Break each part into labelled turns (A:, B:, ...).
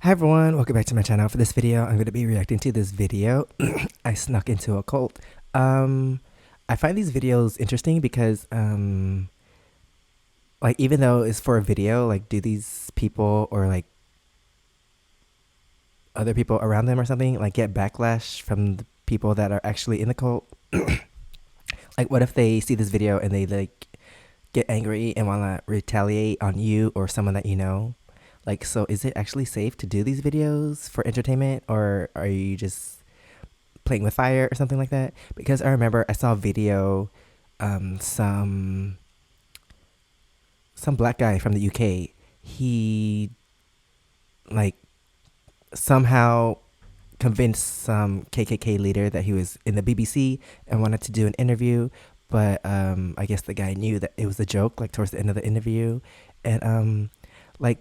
A: Hi everyone, welcome back to my channel. For this video, I'm going to be reacting to this video. I snuck into a cult. I find these videos interesting because, like, even though it's for a video, like, do these people or like other people around them or something like get backlash from the people that are actually in the cult? Like, what if they see this video and they like get angry and want to retaliate on you or someone that you know? Like, so is it actually safe to do these videos for entertainment, or are you just playing with fire or something like that? Because I remember I saw a video, some black guy from the UK, he like somehow convinced some KKK leader that he was in the BBC and wanted to do an interview, but I guess the guy knew that it was a joke, like towards the end of the interview, and like,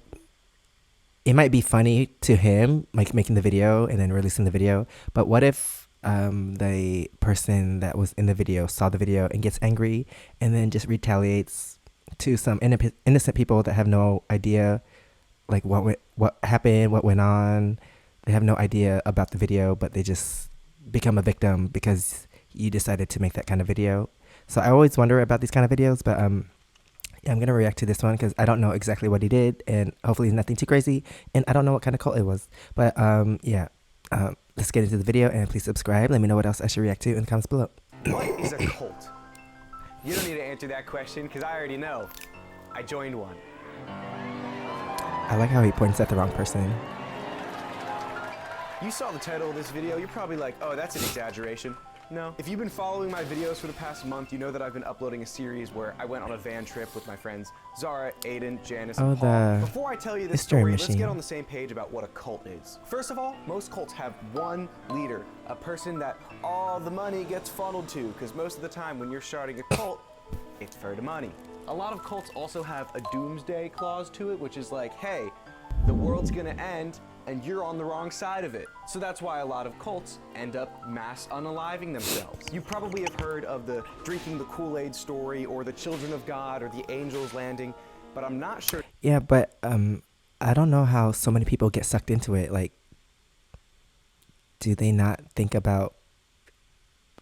A: it might be funny to him, like making the video and then releasing the video, but what if the person that was in the video saw the video and gets angry and then just retaliates to some innocent people that have no idea, like what happened, what went on. They have no idea about the video, but they just become a victim because you decided to make that kind of video. So I always wonder about these kind of videos, but yeah, I'm going to react to this one because I don't know exactly what he did, and hopefully nothing too crazy, and I don't know what kind of cult it was. But yeah, let's get into the video, and please subscribe. Let me know what else I should react to in the comments below.
B: What is a cult? You don't need to answer that question because I already know. I joined one.
A: I like how he points at the wrong person.
B: You saw the title of this video, you're probably like, oh, that's an exaggeration. No. If you've been following my videos for the past month, you know that I've been uploading a series where I went on a van trip with my friends Zara, Aiden, Janice, and Paul. Before I tell you this story, let's get on the same page about what a cult is. First of all, most cults have one leader, a person that all the money gets funneled to, because most of the time when you're starting a cult, it's for the money. A lot of cults also have a doomsday clause to it, which is like, hey, the world's gonna end, and you're on the wrong side of it. So that's why a lot of cults end up mass unaliving themselves. You probably have heard of the drinking the Kool-Aid story, or the children of God, or the angels landing, but I'm not sure.
A: Yeah, but I don't know how so many people get sucked into it. Like, do they not think about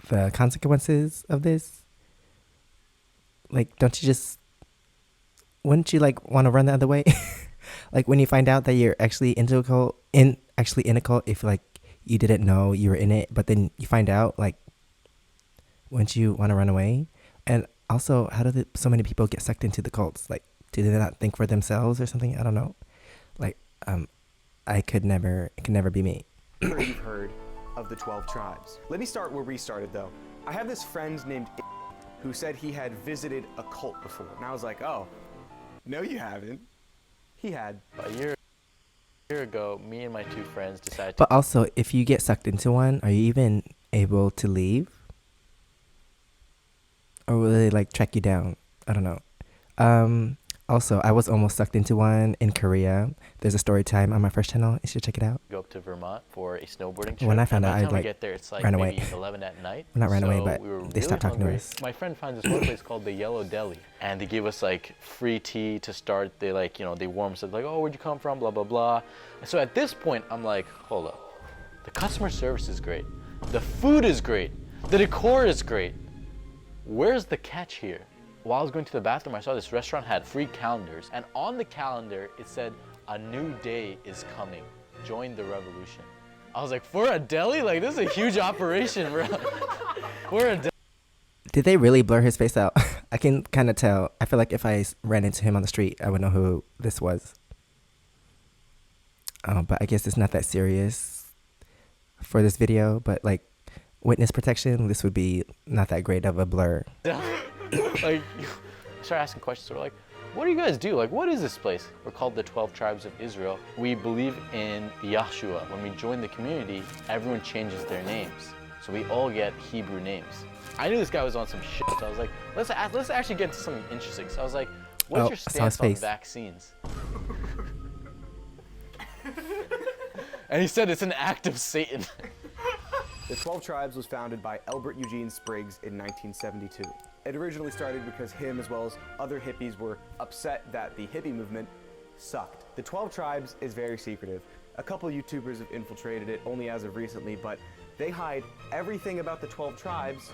A: the consequences of this? Like, wouldn't you like want to run the other way? Like, when you find out that you're actually into a cult, in a cult, if like you didn't know you were in it, but then you find out, like, wouldn't you want to run away? And also, how do so many people get sucked into the cults? Like, do they not think for themselves or something? I don't know. Like, it could never be me.
B: You've heard of the 12 tribes. Let me start where we started, though. I have this friend named who said he had visited a cult before, and I was like, oh, no, you haven't. He had.
C: A year ago, me and my two friends decided to...
A: But also, if you get sucked into one, are you even able to leave? Or will they like track you down? I don't know. Also, I was almost sucked into one in Korea. There's a story time on my first channel. You should check it out.
C: Go up to Vermont for a snowboarding trip.
A: When I found out,
C: I'd
A: like,
C: get there, it's like
A: ran
C: maybe
A: away.
C: 11 at night.
A: Well, not ran away, but
C: we were
A: they stopped talking to us.
C: My friend finds this one place called the Yellow Deli, and they give us like free tea to start. They like, you know, they warm us up, like, oh, where'd you come from, blah, blah, blah. And so at this point, I'm like, hold up. The customer service is great. The food is great. The decor is great. Where's the catch here? While I was going to the bathroom, I saw this restaurant had free calendars, and on the calendar it said, a new day is coming. Join the revolution. I was like, for a deli? Like, this is a huge operation, bro. For a deli.
A: Did they really blur his face out? I can kind of tell. I feel like if I ran into him on the street, I would know who this was. But I guess it's not that serious for this video, but like witness protection, this would be not that great of a blur.
C: Like, start asking questions. We're like, what do you guys do? Like, what is this place? We're called the 12 Tribes of Israel. We believe in Yahshua. When we join the community, everyone changes their names. So we all get Hebrew names. I knew this guy was on some shit, so I was like, let's actually get into something interesting. So I was like, what's your stance on vaccines? And he said it's an act of Satan.
B: The 12 Tribes was founded by Elbert Eugene Spriggs in 1972. It originally started because him, as well as other hippies, were upset that the hippie movement sucked. The 12 Tribes is very secretive. A couple YouTubers have infiltrated it only as of recently, but they hide everything about the 12 Tribes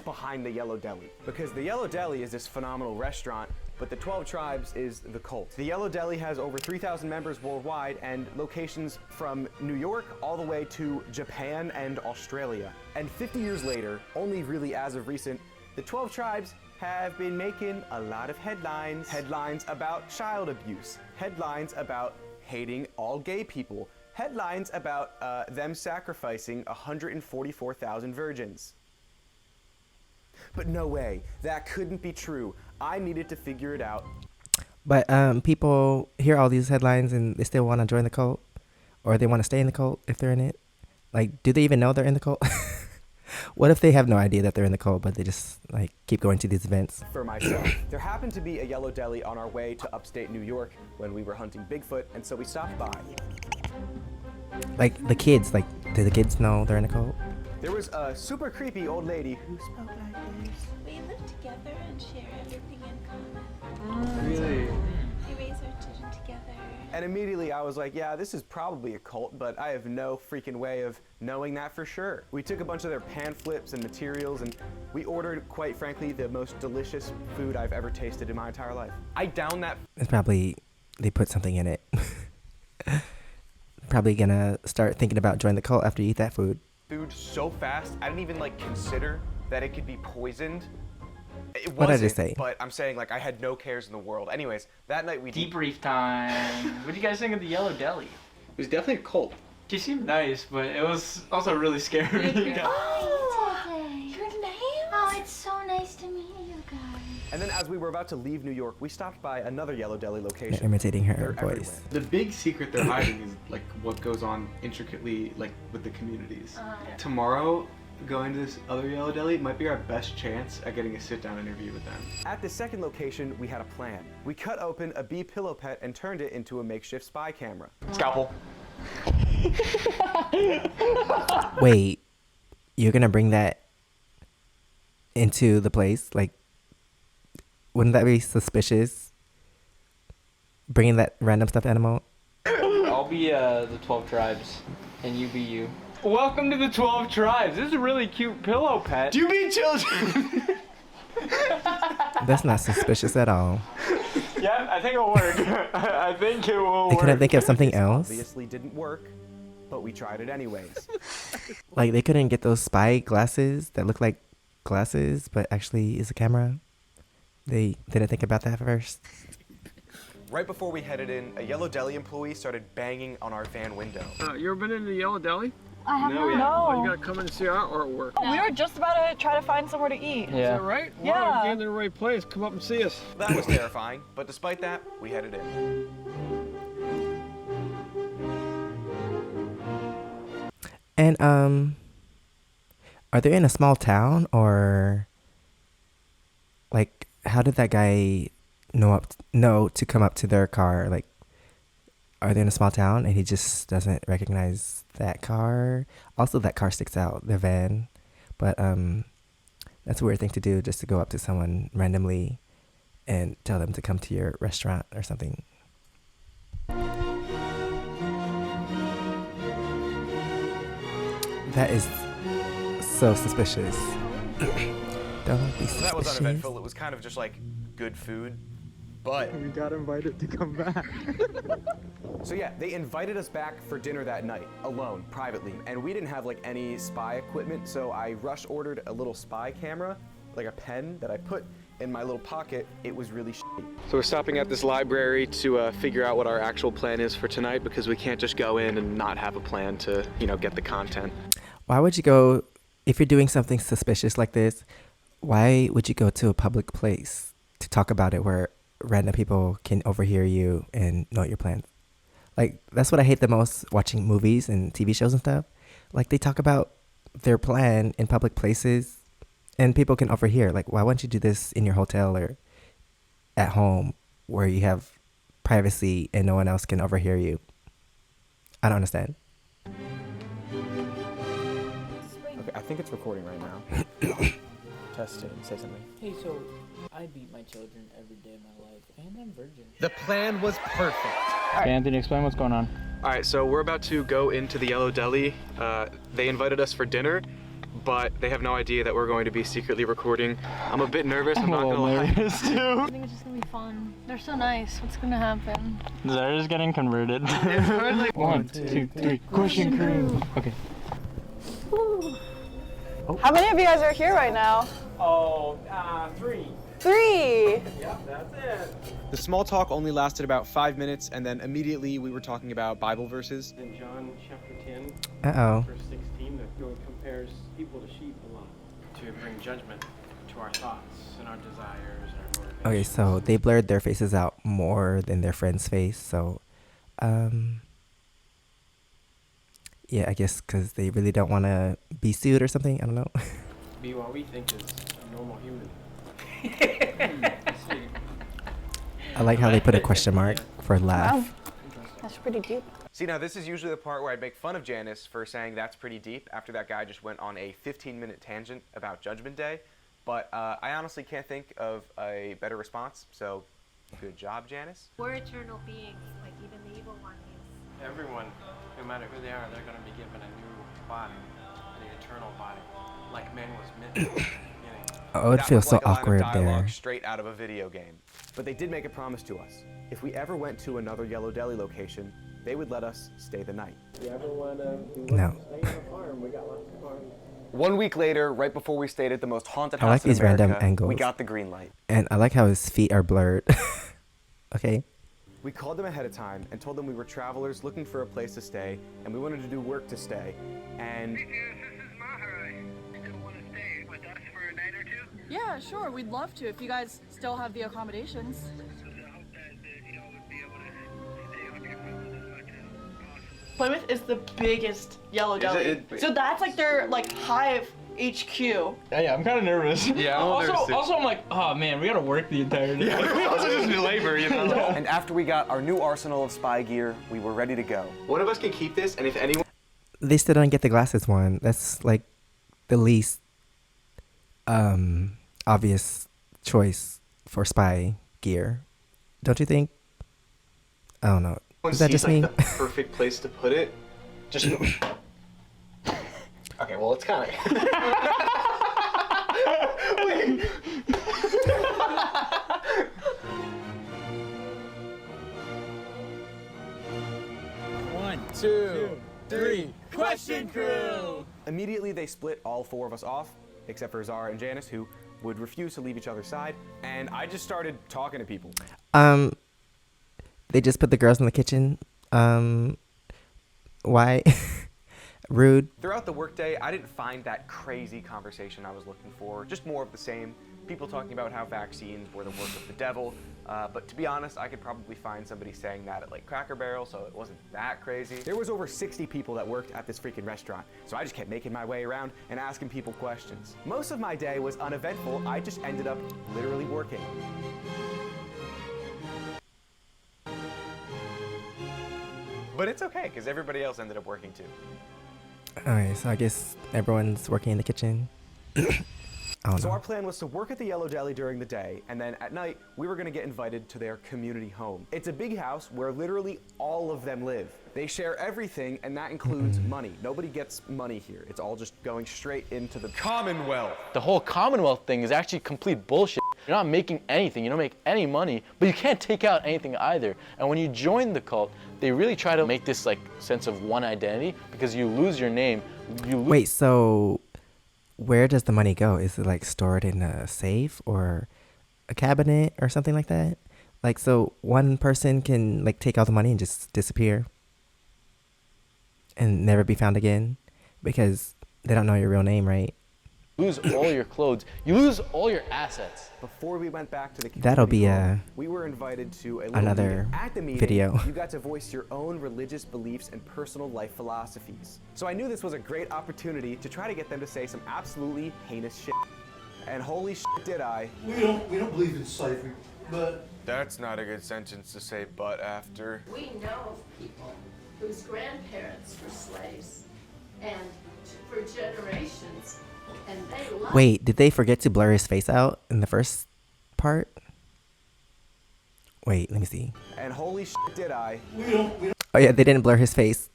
B: behind the Yellow Deli. Because the Yellow Deli is this phenomenal restaurant, but the 12 Tribes is the cult. The Yellow Deli has over 3,000 members worldwide and locations from New York all the way to Japan and Australia. And 50 years later, only really as of recent, the 12 Tribes have been making a lot of headlines. Headlines about child abuse. Headlines about hating all gay people. Headlines about them sacrificing 144,000 virgins. But no way, that couldn't be true. I needed to figure it out.
A: But people hear all these headlines and they still want to join the cult, or they want to stay in the cult if they're in it. Like, do they even know they're in the cult? What if they have no idea that they're in the cult, but they just like keep going to these events?
B: For myself, there happened to be a Yellow Deli on our way to upstate New York when we were hunting Bigfoot, and so we stopped by.
A: Like the kids, like, do the kids know they're in a cult?
B: There was a super creepy old lady who spoke like this.
D: We live together and share everything in common.
E: Really?
D: We raise our children together.
B: And immediately I was like, yeah, this is probably a cult, but I have no freaking way of knowing that for sure. We took a bunch of their pan flips and materials, and we ordered, quite frankly, the most delicious food I've ever tasted in my entire life. I downed that.
A: It's probably they put something in it. Probably gonna start thinking about joining the cult after you eat that food.
B: Food so fast, I didn't even like consider that it could be poisoned. It wasn't,
A: What did I just say?
B: But I'm saying like I had no cares in the world. Anyways, that night we
E: Debrief time. What do you guys think of the Yellow Deli?
F: It was definitely a cult.
E: She seemed nice, but it was also really scary.
D: Oh, your name?
G: Oh, it's so nice to meet you guys.
B: And then as we were about to leave New York, we stopped by another Yellow Deli
A: They're
B: location.
A: imitating her
B: They're
A: voice.
B: everywhere.
F: The big secret they're hiding is like what goes on intricately like with the communities. Tomorrow, going to this other Yellow Deli might be our best chance at getting a sit-down interview with them.
B: At the second location, we had a plan. We cut open a bee pillow pet and turned it into a makeshift spy camera.
E: Scalpel.
A: Wait, you're gonna bring that into the place? Like, wouldn't that be suspicious? Bringing that random stuffed animal?
E: I'll be the 12 Tribes, and you be you. Welcome to the 12 Tribes. This is a really cute pillow pet.
B: Do you mean children?
A: That's not suspicious at all.
E: Yeah, I think it'll work. I think it will
A: They
E: work.
A: couldn't think of something else?
B: Obviously didn't work, but we tried it anyways.
A: Like, they couldn't get those spy glasses that look like glasses, but actually is a camera? They didn't think about that first?
B: Right before we headed in, a Yellow Deli employee started banging on our van window.
H: You ever been in the Yellow Deli?
G: I have
H: No.
G: not.
H: Oh, you gotta come in and see our artwork.
I: We were just about to try to find somewhere to eat.
H: Is
E: Yeah.
H: that right?
I: Yeah.
H: Wow, you're in the right place. Come up and see us.
B: That was terrifying, but despite that, we headed in.
A: And, are they in a small town, or, like, how did that guy know to come up to their car? Like, are they in a small town and he just doesn't recognize that car? Also, that car sticks out, the van. But that's a weird thing to do, just to go up to someone randomly and tell them to come to your restaurant or something. That is so suspicious. Don't be suspicious.
B: That was uneventful. It was kind of just like good food. But
H: We got invited to come back.
B: so yeah, they invited us back for dinner that night, alone, privately. And we didn't have like any spy equipment, so I rush ordered a little spy camera, like a pen that I put in my little pocket. It was really shitty. So we're stopping at this library to figure out what our actual plan is for tonight, because we can't just go in and not have a plan to, get the content.
A: Why would you go, if you're doing something suspicious like this, why would you go to a public place to talk about it where random people can overhear you and know your plans? Like, that's what I hate the most watching movies and TV shows and stuff. Like, they talk about their plan in public places and people can overhear. Like, why wouldn't you do this in your hotel or at home where you have privacy and no one else can overhear you? I don't understand.
B: Okay, I think it's recording right now.
J: protest and say something.
E: Hey, so I beat my children every day of my life, and I'm virgin.
B: The plan was perfect.
E: Okay, Anthony, explain what's going on.
F: All right, so we're about to go into the Yellow Deli. They invited us for dinner, but they have no idea that we're going to be secretly recording. I'm a bit nervous, I'm not gonna lie.
E: Nervous too.
I: I think it's just gonna be fun. They're so nice. What's gonna happen?
E: Zara's getting converted. 1, 2, 3. Question crew. Okay.
I: How many of you guys are here right now?
H: Oh, 3.
I: 3.
H: Yep, that's it.
B: The small talk only lasted about 5 minutes, and then immediately we were talking about Bible verses.
H: In John chapter 10,
A: Uh-oh.
H: verse 16, that God compares people to sheep a lot. To bring judgment to our thoughts and our desires and our motivations.
A: Okay, so they blurred their faces out more than their friend's face, so, yeah, I guess because they really don't want to be sued or something, I don't know.
H: Be what we think is a normal human.
A: I like how they put a question mark for laugh.
I: Wow. That's pretty deep.
B: See, now this is usually the part where I'd make fun of Janice for saying that's pretty deep after that guy just went on a 15-minute tangent about Judgment Day. But I honestly can't think of a better response, so good job, Janice.
D: We're eternal beings, like even the evil one is.
H: Everyone, no matter who they are, they're going to be given a new body, an eternal body, like man was meant to be.
A: Oh, it feels so
B: That was like a line
A: awkward
B: of dialogue
A: there.
B: straight out of a video game. But they did make a promise to us. If we ever went to another Yellow Deli location, they would let us stay the night.
H: You ever want to
A: No.
H: stay on a farm? We got lots of farms.
B: 1 week later, right before we stayed at the most haunted
A: I
B: house
A: like
B: in
A: these
B: America,
A: random angles.
B: we got the green light.
A: And I like how his feet are blurred. Okay.
B: We called them ahead of time and told them we were travelers looking for a place to stay, and we wanted to do work to stay. And
I: Yeah, sure. We'd love to if you guys still have the accommodations. Plymouth is the biggest Yellow Deli. So that's like their like Hive HQ.
E: Yeah, I'm kind of nervous.
F: Yeah, I'm
E: also, I'm like, oh man, we gotta work the entire day.
F: Yeah, we also just do labor, you know?
B: and after we got our new arsenal of spy gear, we were ready to go.
F: One of us can keep this, and if anyone...
A: They still don't get the glasses one. That's like the least obvious choice for spy gear. Don't you think? I don't know. Is that
F: sees,
A: just
F: like,
A: me?
F: the perfect place to put it. Just... Okay, well, it's kind of...
J: One, two, three. Question crew!
B: Immediately, they split all 4 of us off, except for Zara and Janice, who would refuse to leave each other's side, and I just started talking to people.
A: They just put the girls in the kitchen. Why? Rude.
B: Throughout the workday, I didn't find that crazy conversation I was looking for, just more of the same. People talking about how vaccines were the work of the devil, but to be honest, I could probably find somebody saying that at like Cracker Barrel, so it wasn't that crazy. There was over 60 people that worked at this freaking restaurant, so I just kept making my way around and asking people questions. Most of my day was uneventful. I just ended up literally working. But it's okay, because everybody else ended up working too.
A: Alright, so I guess everyone's working in the kitchen. I don't
B: So
A: know.
B: our plan was to work at the Yellow Deli during the day, and then at night, we were gonna get invited to their community home. It's a big house where literally all of them live. They share everything, and that includes money. Nobody gets money here. It's all just going straight into the Commonwealth.
C: The whole Commonwealth thing is actually complete bullshit. You're not making anything, you don't make any money, but you can't take out anything either. And when you join the cult, they really try to make this like sense of one identity, because you lose your name.
A: Wait, so where does the money go? Is it like stored in a safe or a cabinet or something like that? Like, so one person can like take all the money and just disappear and never be found again because they don't know your real name, right?
C: You lose all your clothes, you lose all your assets.
B: Before we went back to the
A: That'll be
B: home, we were invited to a little
A: another
B: meeting. At the meeting,
A: video.
B: you got to voice your own religious beliefs and personal life philosophies. So I knew this was a great opportunity to try to get them to say some absolutely heinous shit. And holy shit did I.
K: We don't believe in slavery, but...
B: That's not a good sentence to say but after.
L: We know of people whose grandparents were slaves, and for generations And they love
A: Wait, did they forget to blur his face out in the first part? Wait, let me see.
B: And holy shit, did I.
A: Oh yeah, they didn't blur his face.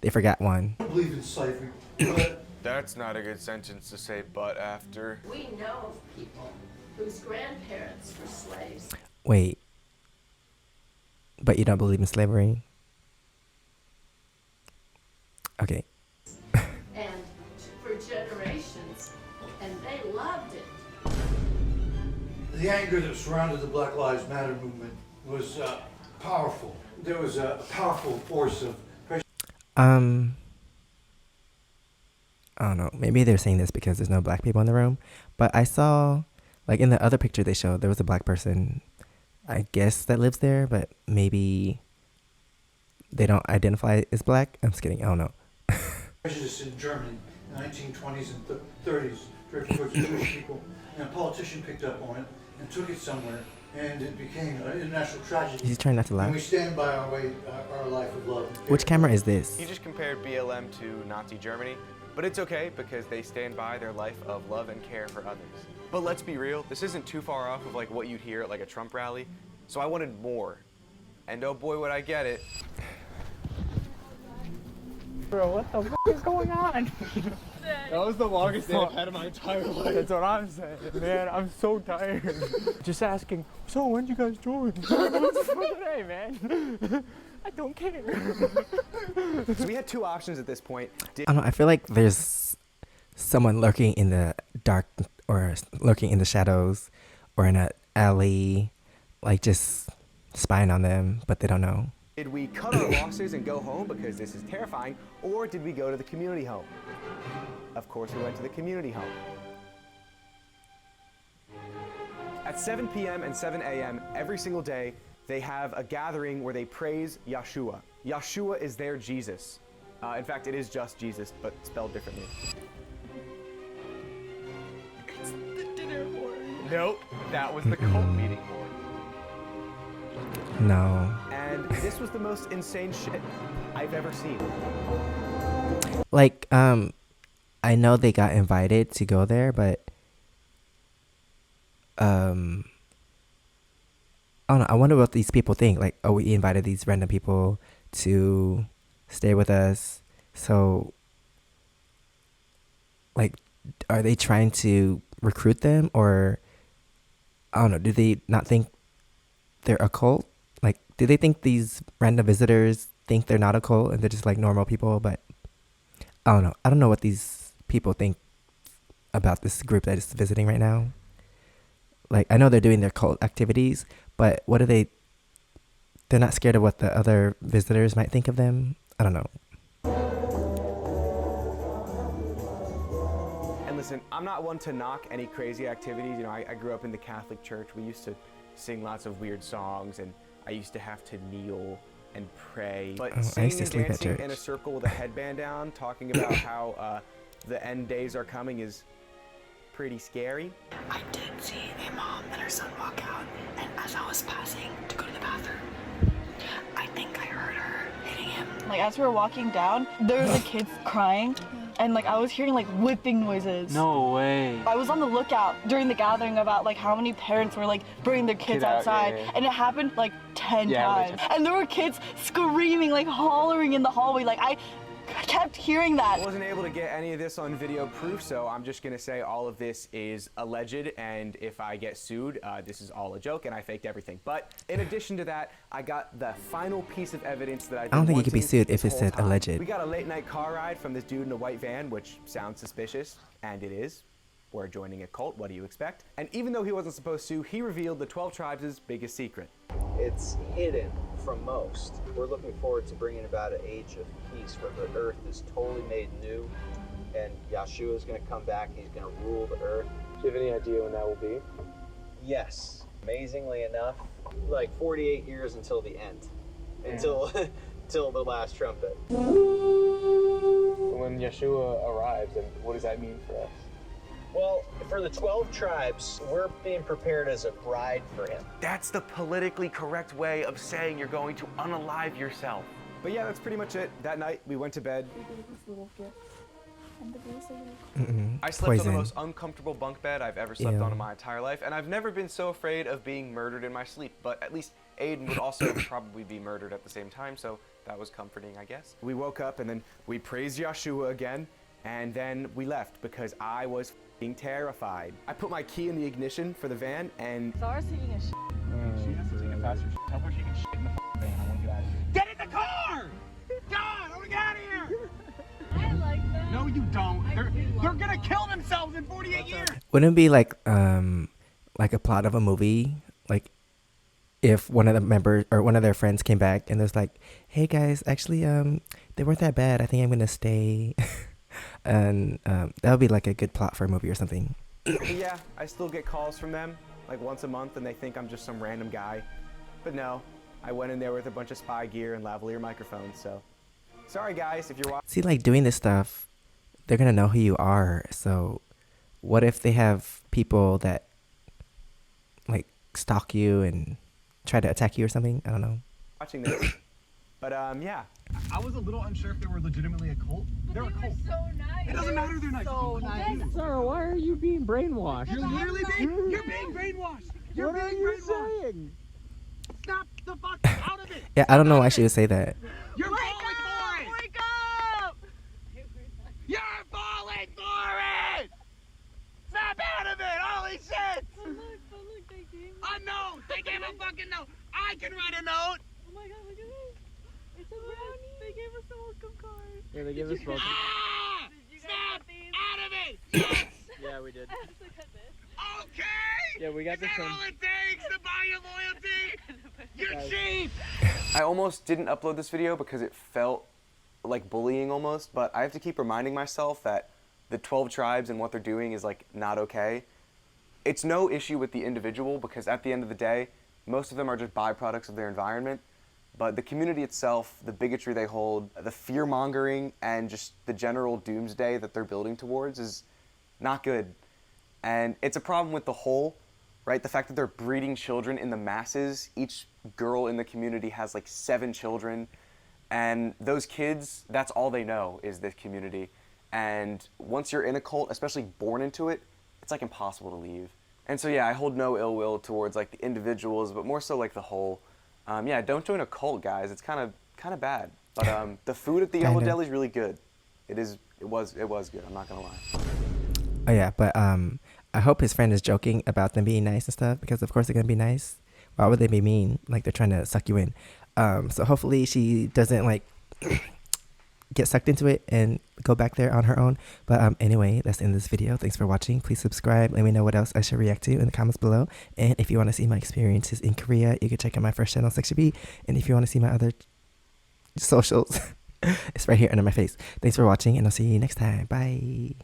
A: They forgot one.
K: I don't believe in ciphering, but
B: That's not a good sentence to say but after.
L: We know of people whose grandparents were slaves.
A: Wait. But you don't believe in slavery? Okay.
L: And for generations. And they loved it.
K: the anger that surrounded the Black Lives Matter movement was powerful. There was a powerful force of pressure.
A: I don't know. Maybe they're saying this because there's no black people in the room. But I saw, like in the other picture they showed, there was a black person, I guess, that lives there. But maybe they don't identify as black. I'm just kidding. I don't know.
K: Prejudice in Germany in the 1920s and 30s directed towards Jewish people. And a politician picked up on it and took it somewhere. And it became an international tragedy.
A: He's trying not to laugh.
K: And we stand by our life of love.
A: Which camera is this?
B: He just compared BLM to Nazi Germany. But it's okay because they stand by their life of love and care for others. But let's be real, this isn't too far off of like what you'd hear at like a Trump rally. So I wanted more. And oh boy, would I get it.
E: Bro, what the f is going on? That was the longest day I've had in my entire life. That's what I'm saying. Man, I'm so tired. Just asking, so when did you guys join? What's today, man? I don't care.
B: So we had two options at this point.
A: I don't know. I feel like there's someone lurking in the dark or lurking in the shadows or in an alley, like just spying on them, but they don't know.
B: Did we cut our losses and go home because this is terrifying, or did we go to the community home? Of course, we went to the community home. At 7 p.m. and 7 a.m. every single day, they have a gathering where they praise Yeshua. Yeshua is their Jesus. In fact, it is just Jesus, but spelled differently.
I: It's the dinner horn.
B: Nope, that was the cult meeting horn.
A: No.
B: And this was the most insane shit I've ever seen.
A: Like, I know they got invited to go there, but I don't know. I wonder what these people think. Like, oh, we invited these random people to stay with us. So, like, are they trying to recruit them? Or, I don't know, do they not think they're a cult? Like, do they think these random visitors think they're not a cult and they're just like normal people? But, I don't know. I don't know what these people think about this group that is visiting right now. Like, I know they're doing their cult activities, but what are they? They're not scared of what the other visitors might think of them? I don't know.
B: And listen, I'm not one to knock any crazy activities. You know, I grew up in the Catholic Church. We used to sing lots of weird songs, and I used to have to kneel and pray. But singing and dancing in a circle with a headband down, talking about how the end days are coming is pretty scary.
I: I did see a mom and her son walk out, and as I was passing to go to the bathroom, I think I heard her hitting him.
M: Like, as we were walking down, there was a kid crying, and like I was hearing like whipping noises.
E: No way.
M: I was on the lookout during the gathering about like how many parents were like bringing their kids outside, and it happened like 10 times. And there were kids screaming, like hollering in the hallway. Like I kept hearing that.
B: I wasn't able to get any of this on video proof, so I'm just gonna say all of this is alleged, and if I get sued, this is all a joke and I faked everything. But in addition to that, I got the final piece of evidence that I
A: don't think you could be sued if it said alleged.
B: We got a late night car ride from this dude in a white van, which sounds suspicious, and it is. We're joining a cult, what do you expect? And even though he wasn't supposed to, he revealed the 12 Tribes' biggest secret.
N: It's hidden from most. We're looking forward to bringing about an age of peace where the earth is totally made new, and Yeshua is going to come back and he's going to rule the earth.
H: Do you have any idea when that will be?
N: Yes. Amazingly enough, like 48 years until the end. Until the last trumpet.
H: When Yeshua arrives, and what does that mean for us?
N: Well, for the 12 tribes, we're being prepared as a bride for him.
B: That's the politically correct way of saying you're going to unalive yourself. But yeah, that's pretty much it. That night, we went to bed.
M: We gave this little gift.
D: And the booze are
B: I slept on the most uncomfortable bunk bed I've ever slept on in my entire life, and I've never been so afraid of being murdered in my sleep, but at least Aiden would also probably be murdered at the same time, so that was comforting, I guess. We woke up and then we praised Yeshua again, and then we left because I was f***ing terrified. I put my key in the ignition for the van and...
M: Zara's taking a shit.
E: She has to take a faster shit. Tell her she can shit in the van. I want to get out of here. Get in the car! God, I want to get out of here!
D: I like that.
E: No, you don't. They're gonna kill themselves in 48 years.
A: Wouldn't it be like a plot of a movie? Like if one of the members or one of their friends came back and there's like, hey guys, actually they weren't that bad. I think I'm gonna stay. And that would be like a good plot for a movie or something.
B: Yeah, I still get calls from them like once a month and they think I'm just some random guy. But no, I went in there with a bunch of spy gear and lavalier microphones, so sorry guys if you're watching.
A: See, like doing this stuff, they're gonna know who you are. So what if they have people that like stalk you and try to attack you or something? I don't know.
B: Watching this. But yeah.
E: I was a little unsure if they were legitimately a cult. They're a cult.
D: So nice.
E: It doesn't matter they're nice.
M: So nice.
J: Sir, why are you being brainwashed?
E: You're literally you're being brainwashed. You're
J: What are
E: being
J: you
E: brainwashed.
J: saying?
E: Snap the fuck out of it.
A: Yeah, I don't know why she would say that.
E: You're falling for it.
M: Wake up!
E: You're falling for it. Snap out of it. Holy shit.
D: But look, they gave me.
E: A note. They gave a fucking note. I can write a note.
D: Oh my god, look at this. It's a brownie. They gave us a welcome card.
J: Yeah, they gave us welcome.
E: Ah!
D: Did you guys
E: Snap
D: get these?
E: out of it. Yes.
J: Yeah, we did.
D: I have to cut this.
E: Okay.
J: Yeah, we got
E: Is
J: this
E: that
J: one.
E: all it takes to buy your loyalty? You're cheap.
B: I almost didn't upload this video because it felt like bullying almost, but I have to keep reminding myself that the 12 tribes and what they're doing is like not okay. It's no issue with the individual because at the end of the day, most of them are just byproducts of their environment. But the community itself, the bigotry they hold, the fear-mongering, and just the general doomsday that they're building towards is not good. And it's a problem with the whole, right? The fact that they're breeding children in the masses. Each girl in the community has like 7 children. And those kids, that's all they know is this community. And once you're in a cult, especially born into it, it's like impossible to leave. And so yeah, I hold no ill will towards like the individuals, but more so like the whole. Yeah, don't join a cult, guys. It's kind of bad. But the food at the Yellow Deli is really good. It was good. I'm not gonna lie.
A: Oh yeah, but I hope his friend is joking about them being nice and stuff because of course they're gonna be nice. Why would they be mean? Like they're trying to suck you in. So hopefully she doesn't like get sucked into it and go back there on her own. But anyway, that's the end of this video. Thanks for watching. Please subscribe. Let me know what else I should react to in the comments below. And if you want to see my experiences in Korea, you can check out my first channel, SEKSHI V. And if you want to see my other socials, it's right here under my face. Thanks for watching, and I'll see you next time. Bye.